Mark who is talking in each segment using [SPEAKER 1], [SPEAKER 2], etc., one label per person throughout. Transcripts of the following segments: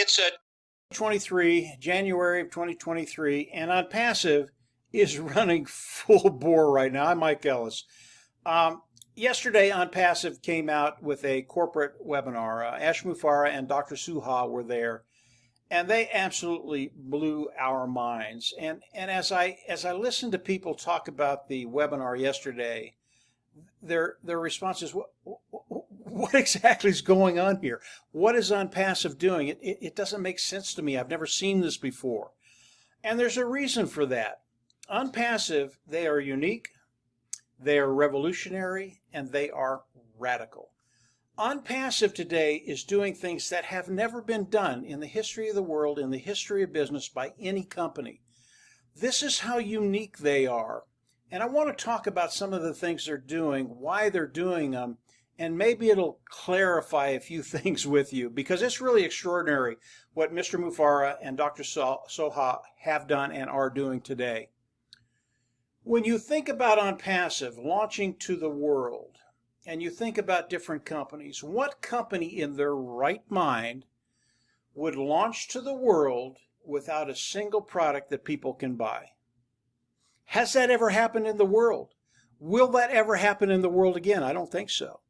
[SPEAKER 1] It's a 23, January of 2023, and ONPASSIVE is running full bore right now. I'm Mike Ellis. Yesterday, ONPASSIVE came out with a corporate webinar. Ash Mufareh and Dr. Suha were there, and they absolutely blew our minds. And as I listened to people talk about the webinar yesterday, their response is, what exactly is going on here? What is ONPASSIVE doing? It doesn't make sense to me. I've never seen this before. And there's a reason for that. ONPASSIVE, they are unique, they are revolutionary, and they are radical. ONPASSIVE today is doing things that have never been done in the history of the world, in the history of business, by any company. This is how unique they are. And I want to talk about some of the things they're doing, why they're doing them, and maybe it'll clarify a few things with you, because it's really extraordinary what Mr. Mufareh and Dr. Suha have done and are doing today. When you think about ONPASSIVE launching to the world, and you think about different companies, what company in their right mind would launch to the world without a single product that people can buy? Has that ever happened in the world? Will that ever happen in the world again? I don't think so.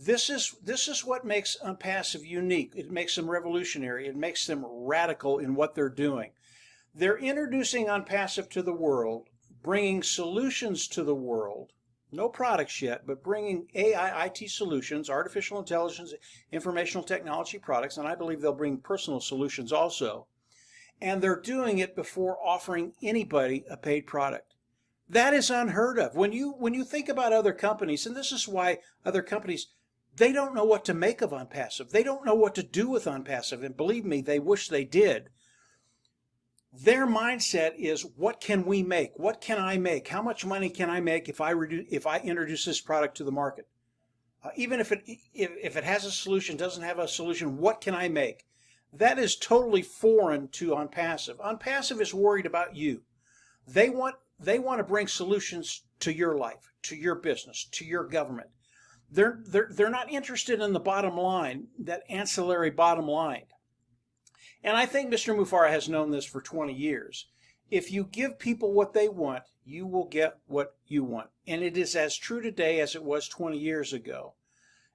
[SPEAKER 1] This is what makes ONPASSIVE unique. It makes them revolutionary. It makes them radical in what they're doing. They're introducing ONPASSIVE to the world, bringing solutions to the world. No products yet, but bringing AI, IT solutions, artificial intelligence, informational technology products, and I believe they'll bring personal solutions also. And they're doing it before offering anybody a paid product. That is unheard of. When you think about other companies, and this is why other companies, they don't know what to make of ONPASSIVE. They don't know what to do with ONPASSIVE, and believe me, they wish they did. Their mindset is, what can we make? What can I make? How much money can I make if I introduce this product to the market? Even if it has a solution, doesn't have a solution, what can I make? That is totally foreign to ONPASSIVE. ONPASSIVE is worried about you. They want to bring solutions to your life, to your business, to your government. They're not interested in the bottom line, that ancillary bottom line. And I think Mr. Mufareh has known this for 20 years. If you give people what they want, you will get what you want. And it is as true today as it was 20 years ago.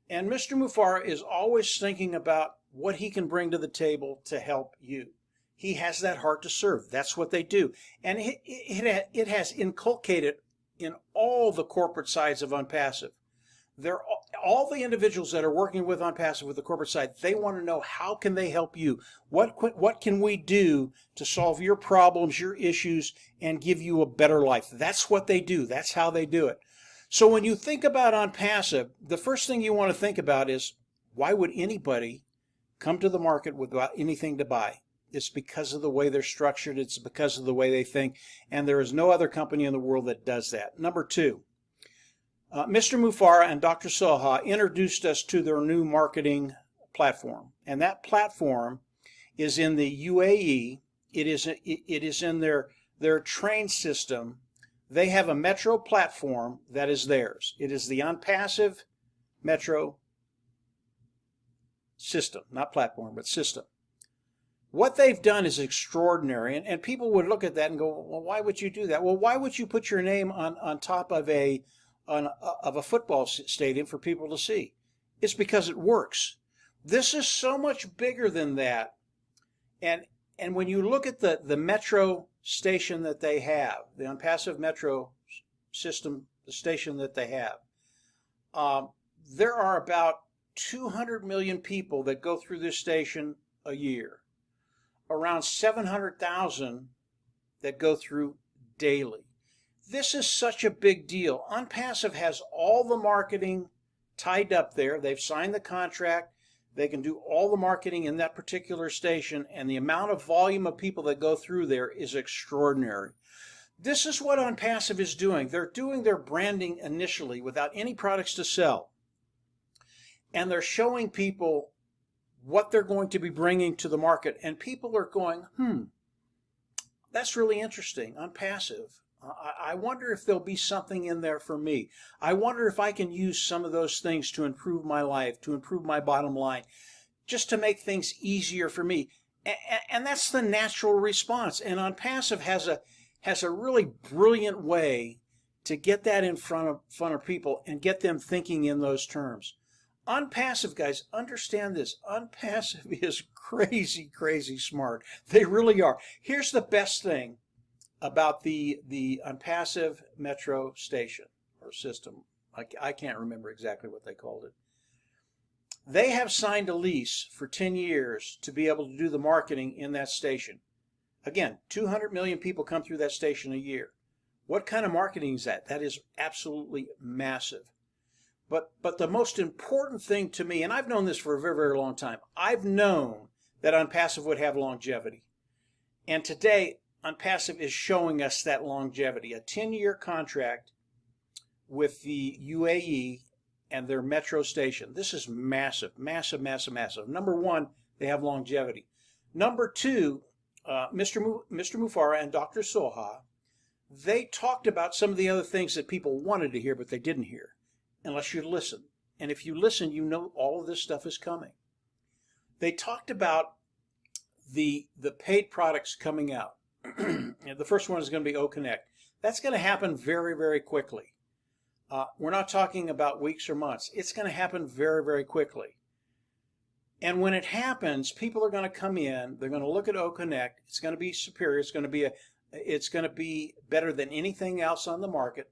[SPEAKER 1] And Mr. Mufareh is always thinking about what he can bring to the table to help you. He has that heart to serve. That's what they do. And it has inculcated in all the corporate sides of ONPASSIVE. All the individuals that are working with ONPASSIVE with the corporate side, they want to know, how can they help you? What can we do to solve your problems, your issues, and give you a better life? That's what they do. That's how they do it. So when you think about ONPASSIVE, the first thing you want to think about is, why would anybody come to the market without anything to buy? It's because of the way they're structured. It's because of the way they think. And there is no other company in the world that does that. Number two, Mr. Mufareh and Dr. Suha introduced us to their new marketing platform. And that platform is in the UAE. It is in their train system. They have a metro platform that is theirs. It is the ONPASSIVE metro system, not platform, but system. What they've done is extraordinary, and people would look at that and go, well, why would you do that? Well, why would you put your name on top of a football stadium for people to see? It's because it works. This is so much bigger than that. And when you look at the metro station that they have, the ONPASSIVE metro system, the station that they have, there are about 200 million people that go through this station a year. Around 700,000 that go through daily. This is such a big deal. ONPASSIVE has all the marketing tied up there. They've signed the contract. They can do all the marketing in that particular station, and the amount of volume of people that go through there is extraordinary. This is what ONPASSIVE is doing. They're doing their branding initially without any products to sell. And they're showing people what they're going to be bringing to the market. And people are going, that's really interesting. ONPASSIVE. I wonder if there'll be something in there for me. I wonder if I can use some of those things to improve my life, to improve my bottom line, just to make things easier for me. And that's the natural response. And ONPASSIVE has a really brilliant way to get that in front of people and get them thinking in those terms. ONPASSIVE, guys, understand this. ONPASSIVE is crazy, crazy smart. They really are. Here's the best thing about the ONPASSIVE metro station or system. I can't remember exactly what they called it. They have signed a lease for 10 years to be able to do the marketing in that station. Again, 200 million people come through that station a year. What kind of marketing is that? That is absolutely massive. But the most important thing to me, and I've known this for a very, very long time, I've known that ONPASSIVE would have longevity. And today, ONPASSIVE is showing us that longevity. A 10-year contract with the UAE and their metro station. This is massive, massive, massive, massive. Number one, they have longevity. Number two, Mr. Mufara and Dr. Soha, they talked about some of the other things that people wanted to hear, but they didn't hear, unless you listen. And if you listen, you know all of this stuff is coming. They talked about the paid products coming out. The first one is going to be OConnect. That's going to happen very, very quickly. We're not talking about weeks or months. It's going to happen very, very quickly. And when it happens, people are going to come in. They're going to look at OConnect. It's going to be superior. It's going to be better than anything else on the market.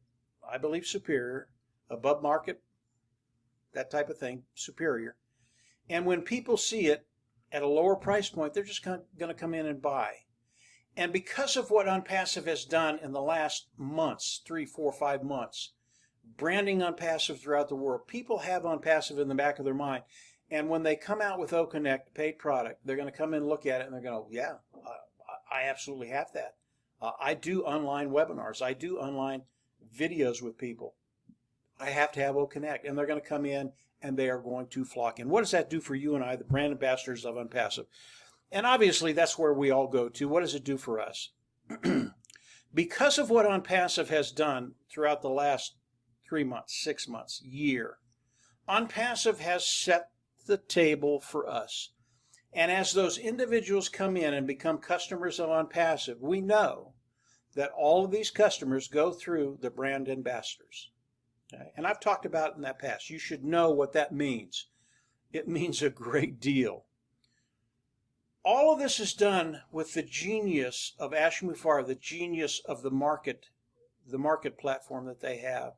[SPEAKER 1] I believe superior, above market, that type of thing, superior. And when people see it at a lower price point, they're just going to come in and buy. And because of what ONPASSIVE has done in the last months, 3, 4, 5 months, branding ONPASSIVE throughout the world, people have ONPASSIVE in the back of their mind. And when they come out with OConnect, paid product, they're going to come in and look at it and they're going to, yeah, I absolutely have that. I do online webinars. I do online videos with people. I have to have OConnect. And they're going to come in and they are going to flock in. What does that do for you and I, the brand ambassadors of ONPASSIVE? And obviously, that's where we all go to. What does it do for us? Because of what ONPASSIVE has done throughout the last 3 months, 6 months, year, ONPASSIVE has set the table for us. And as those individuals come in and become customers of ONPASSIVE, we know that all of these customers go through the brand ambassadors. Okay? And I've talked about it in that past. You should know what that means. It means a great deal. All of this is done with the genius of Ash Mufareh, the genius of the market platform that they have.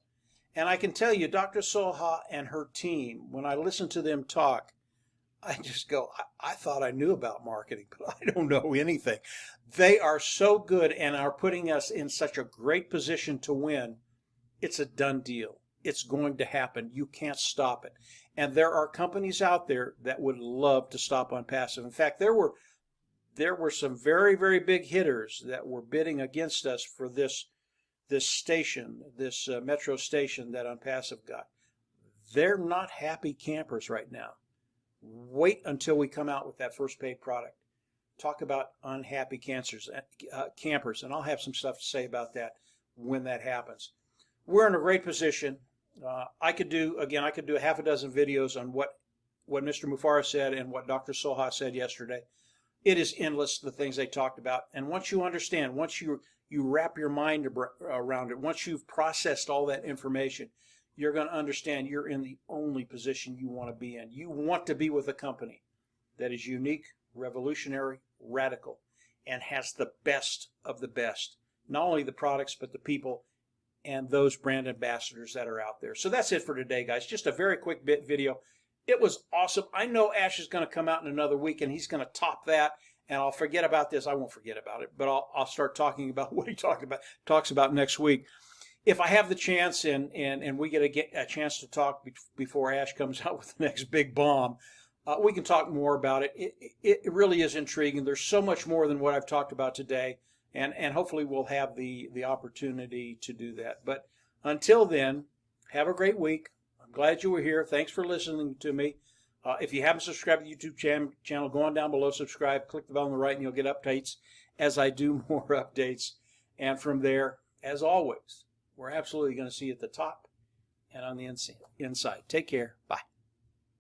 [SPEAKER 1] And I can tell you, Dr. Soha and her team, when I listen to them talk, I just go, I thought I knew about marketing, but I don't know anything. They are so good and are putting us in such a great position to win. It's a done deal. It's going to happen. You can't stop it. And there are companies out there that would love to stop ONPASSIVE. In fact, there were some very, very big hitters that were bidding against us for this station, this metro station that ONPASSIVE got. They're not happy campers right now. Wait until we come out with that first paid product. Talk about unhappy campers, and I'll have some stuff to say about that when that happens. We're in a great position. I could do a half a dozen videos on what Mr. Mufareh said and what Dr. Soha said yesterday. It is endless, the things they talked about. And once you understand, once you wrap your mind around it, once you've processed all that information, you're going to understand you're in the only position you want to be in. You want to be with a company that is unique, revolutionary, radical, and has the best of the best. Not only the products, but the people and those brand ambassadors that are out there. So that's it for today, guys. Just a very quick video. It was awesome. I know Ash is going to come out in another week, and he's going to top that. And I'll forget about this. I won't forget about it, but I'll start talking about what he talks about next week. If I have the chance and we get a chance to talk before Ash comes out with the next big bomb, we can talk more about it. It really is intriguing. There's so much more than what I've talked about today, and hopefully we'll have the opportunity to do that. But until then, have a great week. I'm glad you were here. Thanks for listening to me. If you haven't subscribed to the YouTube channel, go on down below, subscribe, click the bell on the right, and you'll get updates as I do more updates. And from there, as always, we're absolutely going to see you at the top and on the inside. Take care. Bye.